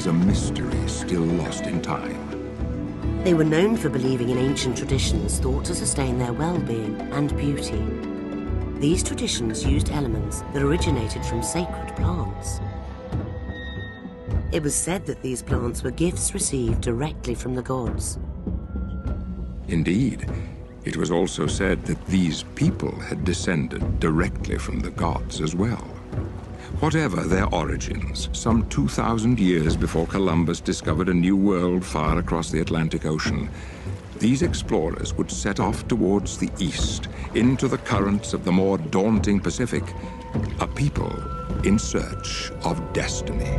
was a mystery still lost in time. They were known for believing in ancient traditions thought to sustain their well-being and beauty. These traditions used elements that originated from sacred plants. It was said that these plants were gifts received directly from the gods. Indeed, it was also said that these people had descended directly from the gods as well. Whatever their origins, some 2,000 years before Columbus discovered a new world far across the Atlantic Ocean, these explorers would set off towards the east, into the currents of the more daunting Pacific, a people in search of destiny.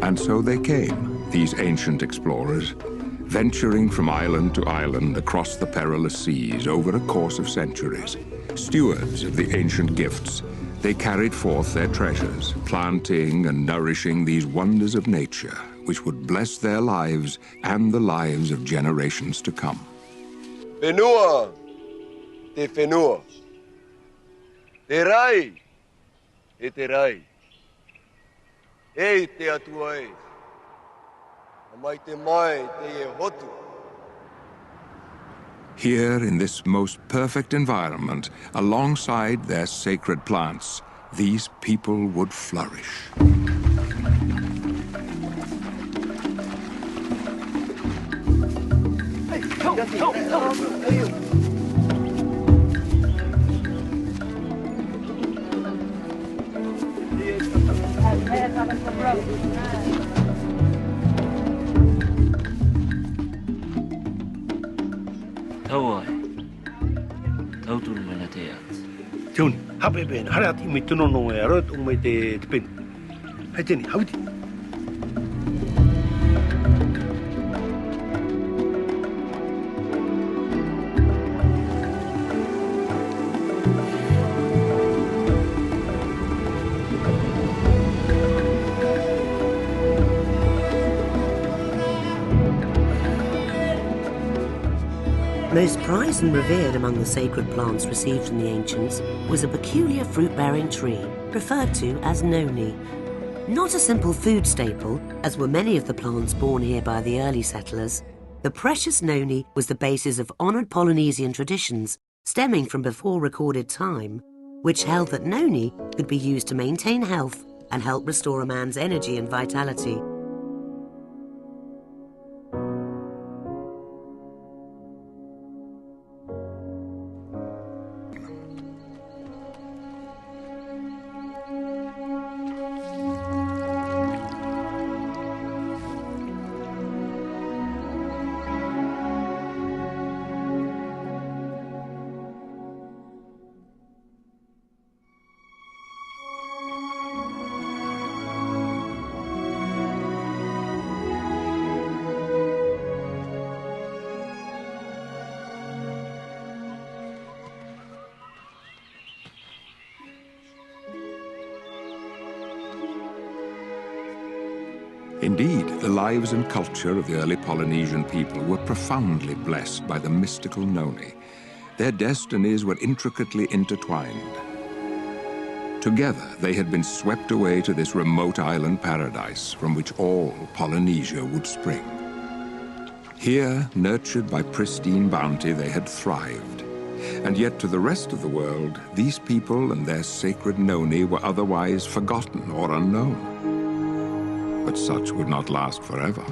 And so they came, these ancient explorers, venturing from island to island across the perilous seas over a course of centuries. Stewards of the ancient gifts, they carried forth their treasures, planting and nourishing these wonders of nature, which would bless their lives and the lives of generations to come. Whenua, te whenua. Te rai, e te rai. E te atua e. Mai te mai te e hotu. Here, in this most perfect environment, alongside their sacred plants, these people would flourish. Tauai, tauturu mana te at. Tuni, hape ben, harat imi tunono e arot umai te pen. Hai tini, hauti. Most prized and revered among the sacred plants received from the ancients was a peculiar fruit-bearing tree, referred to as noni. Not a simple food staple, as were many of the plants born here by the early settlers, the precious noni was the basis of honoured Polynesian traditions stemming from before recorded time, which held that noni could be used to maintain health and help restore a man's energy and vitality. Indeed, the lives and culture of the early Polynesian people were profoundly blessed by the mystical Noni. Their destinies were intricately intertwined. Together, they had been swept away to this remote island paradise from which all Polynesia would spring. Here, nurtured by pristine bounty, they had thrived. And yet to the rest of the world, these people and their sacred noni were otherwise forgotten or unknown. But such would not last forever.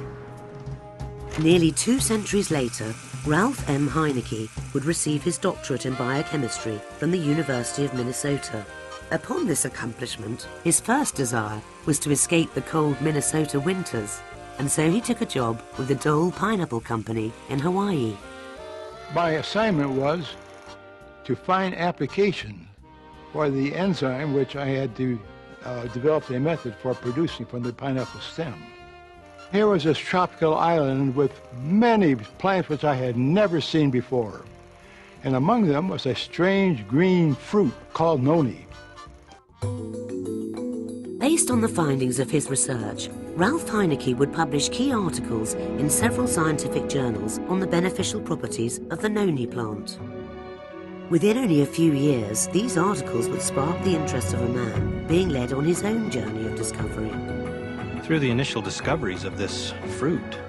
Nearly 2 centuries later, Ralph M. Heineke would receive his doctorate in biochemistry from the University of Minnesota. Upon this accomplishment, his first desire was to escape the cold Minnesota winters, and so he took a job with the Dole Pineapple Company in Hawaii. My assignment was to find application for the enzyme which I had to develop a method for producing from the pineapple stem. Here was this tropical island with many plants which I had never seen before. And among them was a strange green fruit called noni. Based on the findings of his research, Ralph Heineke would publish key articles in several scientific journals on the beneficial properties of the noni plant. Within only a few years, these articles would spark the interest of a man being led on his own journey of discovery. Through the initial discoveries of this fruit,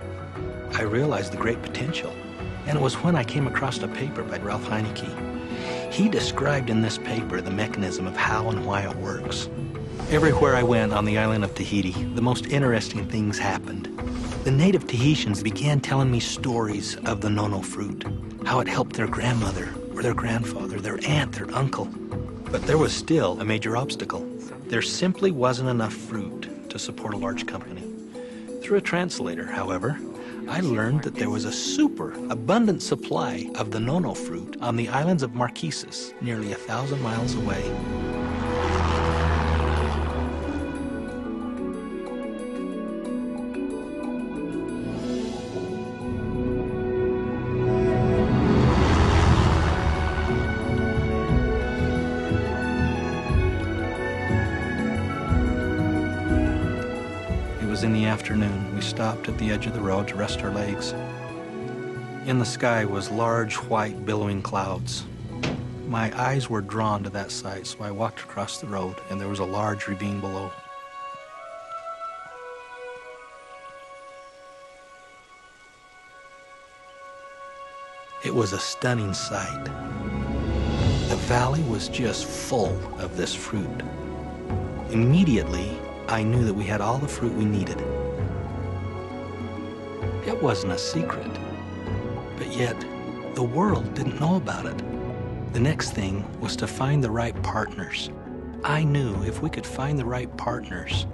I realized the great potential. And it was when I came across a paper by Ralph Heineke. He described in this paper the mechanism of how and why it works. Everywhere I went on the island of Tahiti, the most interesting things happened. The native Tahitians began telling me stories of the nono fruit, how it helped their grandmother or their grandfather, their aunt, their uncle. But there was still a major obstacle. There simply wasn't enough fruit to support a large company. Through a translator, however, I learned that there was a super abundant supply of the nono fruit on the islands of Marquesas, nearly 1,000 miles away. In the afternoon, we stopped at the edge of the road to rest our legs. In the sky was large, white, billowing clouds. My eyes were drawn to that sight, so I walked across the road, and there was a large ravine below. It was a stunning sight. The valley was just full of this fruit. Immediately, I knew that we had all the fruit we needed. It wasn't a secret, but yet the world didn't know about it. The next thing was to find the right partners. I knew if we could find the right partners,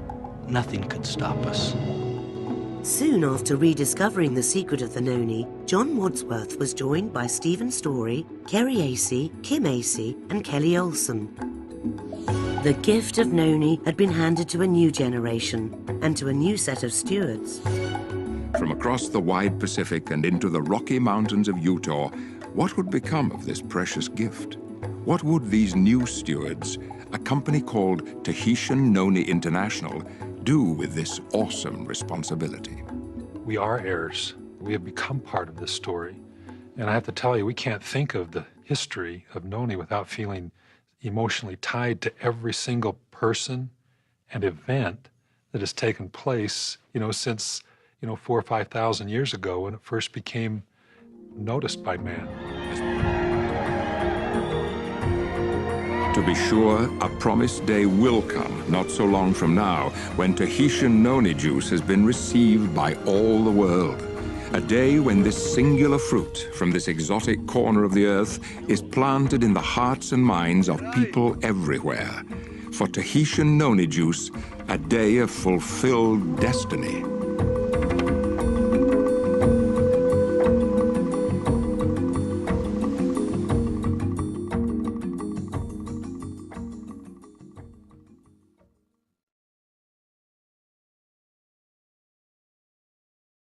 nothing could stop us. Soon after rediscovering the secret of the noni, John Wadsworth was joined by Stephen Story, Kerry Acey, Kim Acey, and Kelly Olson. The gift of noni had been handed to a new generation and to a new set of stewards. From across the wide Pacific and into the Rocky Mountains of Utah, what would become of this precious gift? What would these new stewards, a company called Tahitian Noni International, do with this awesome responsibility? We are heirs. We have become part of this story. And I have to tell you, we can't think of the history of noni without feeling emotionally tied to every single person and event that has taken place, since, 4,000 or 5,000 years ago when it first became noticed by man. To be sure, a promised day will come, not so long from now, when Tahitian noni juice has been received by all the world. A day when this singular fruit from this exotic corner of the earth is planted in the hearts and minds of people everywhere. For Tahitian noni juice, a day of fulfilled destiny.